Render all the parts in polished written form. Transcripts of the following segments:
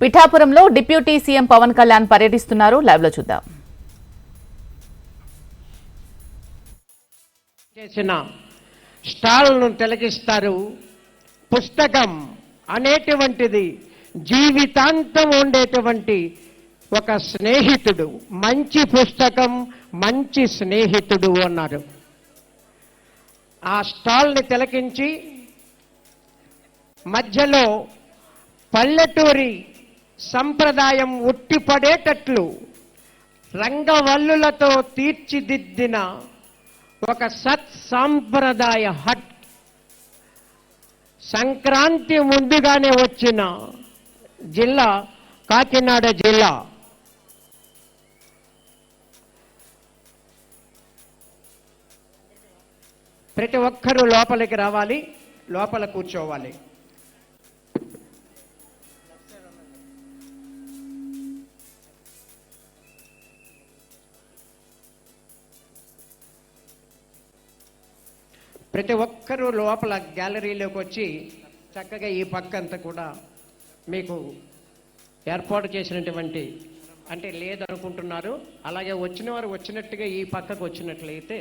పిఠాపురంలో deputy CM Pawan Kalyan పర్యటిస్తున్నారు. Live లో చూద్దాం. చేసిన స్టాల్ను తొలగిస్తారు. పుస్తకం అనేటువంటిది జీవితాంతం ఉండేటువంటి ఒక స్నేహితుడు, మంచి పుస్తకం మంచి స్నేహితుడు అన్నారు. ఆ స్టాల్ని తిలకించి మధ్యలో పల్లెటూరి సంప్రదాయం ఉట్టిపడేటట్లు రంగవల్లులతో తీర్చిదిద్దిన ఒక సత్ సాంప్రదాయ హట్, సంక్రాంతి ముందుగానే వచ్చిన జిల్లా కాకినాడ జిల్లా. ప్రతి ఒక్కరూ లోపలికి రావాలి, లోపల కూర్చోవాలి. ప్రతి ఒక్కరూ లోపల గ్యాలరీలోకి వచ్చి చక్కగా ఈ పక్కంతా కూడా మీకు ఏర్పాటు చేసినటువంటి, అంటే లేదనుకుంటున్నారు, అలాగే వచ్చిన వారు వచ్చినట్టుగా ఈ పక్కకు వచ్చినట్లయితే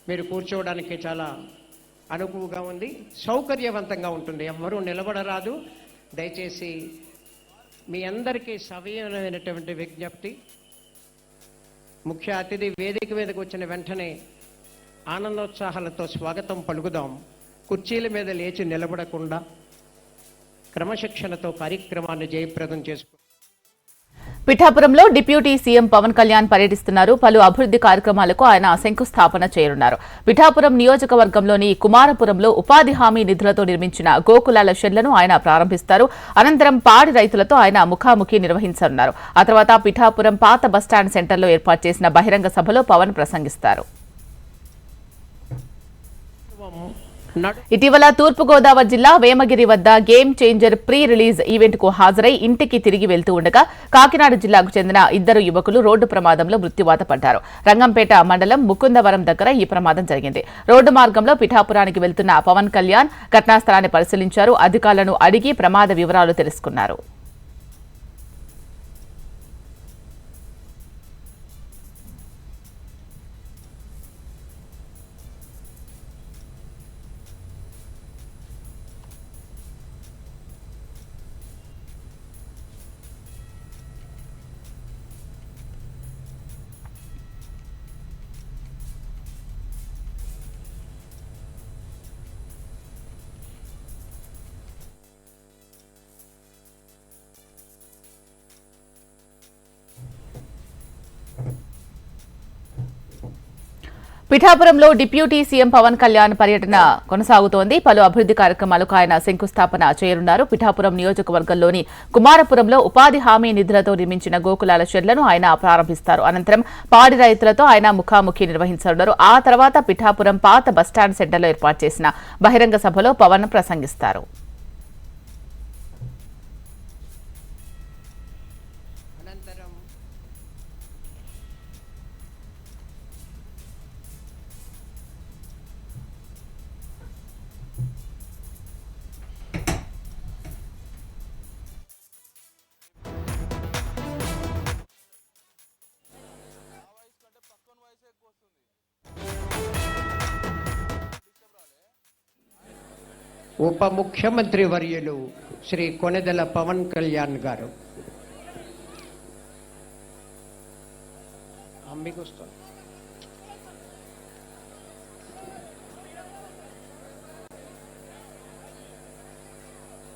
మీరు కూర్చోవడానికి చాలా అనుకువగా ఉంది, సౌకర్యవంతంగా ఉంటుంది. ఎవరూ నిలబడరాదు. దయచేసి మీ అందరికీ సవినమైనటువంటి విజ్ఞప్తి, ముఖ్య అతిథి వేదిక మీదకి వచ్చిన వెంటనే ఆనందోత్సాహాలతో స్వాగతం పలుకుదాం. కుర్చీల మీద లేచి నిలబడకుండా క్రమశిక్షణతో కార్యక్రమాన్ని జయప్రదం చేసుకుంటాం. పిఠాపురంలో డిప్యూటీ సీఎం పవన్ కళ్యాణ్ పర్యటిస్తున్నారు. పలు అభివృద్ధి కార్యక్రమాలకు ఆయన శంకుస్థాపన చేయనున్నారు. పిఠాపురం నియోజకవర్గంలోని కుమారపురంలో ఉపాధి హామీ నిధులతో నిర్మించిన గోకులాల షెడ్లను ఆయన ప్రారంభిస్తారు. అనంతరం పాడి రైతులతో ఆయన ముఖాముఖి నిర్వహించనున్నారు. ఆ తర్వాత పిఠాపురం పాత బస్టాండ్ సెంటర్లో ఏర్పాటు చేసిన బహిరంగ సభలో పవన్ ప్రసంగిస్తారు. ఇటీవల తూర్పుగోదావరి జిల్లా వేమగిరి వద్ద game changer pre release event కు హాజరై ఇంటికి తిరిగి వెళ్తూ ఉండగా కాకినాడ జిల్లాకు చెందిన 2 యువకులు రోడ్డు ప్రమాదంలో మృత్యువాత పడ్డారు. రంగంపేట మండలం ముకుందవరం దగ్గర ఈ ప్రమాదం జరిగింది. రోడ్డు మార్గంలో పిఠాపురానికి వెళ్తున్న పవన్ కళ్యాణ్ ఘటనా స్థలాన్ని పరిశీలించారు. అధికారులను అడిగి ప్రమాద వివరాలు తెలుసుకున్నారు. పిఠాపురంలో డిప్యూటీ సీఎం పవన్ కళ్యాణ్ పర్యటన కొనసాగుతోంది. పలు అభివృద్ధి కార్యక్రమాలకు ఆయన శంకుస్థాపన చేయనున్నారు. పిఠాపురం నియోజకవర్గంలోని కుమారపురంలో ఉపాధి హామీ నిధులతో నిర్మించిన గోకులాల షెడ్లను ఆయన ప్రారంభిస్తారు. అనంతరం పాడి రైతులతో ఆయన ముఖాముఖి నిర్వహించనున్నారు. ఆ తర్వాత పిఠాపురం పాత బస్టాండ్ సెంటర్లో ఏర్పాటు చేసిన బహిరంగ సభలో పవన్ ప్రసంగిస్తారు. ఉప ముఖ్యమంత్రి వర్యులు శ్రీ కొణిదెల పవన్ కళ్యాణ్ గారు. మీకు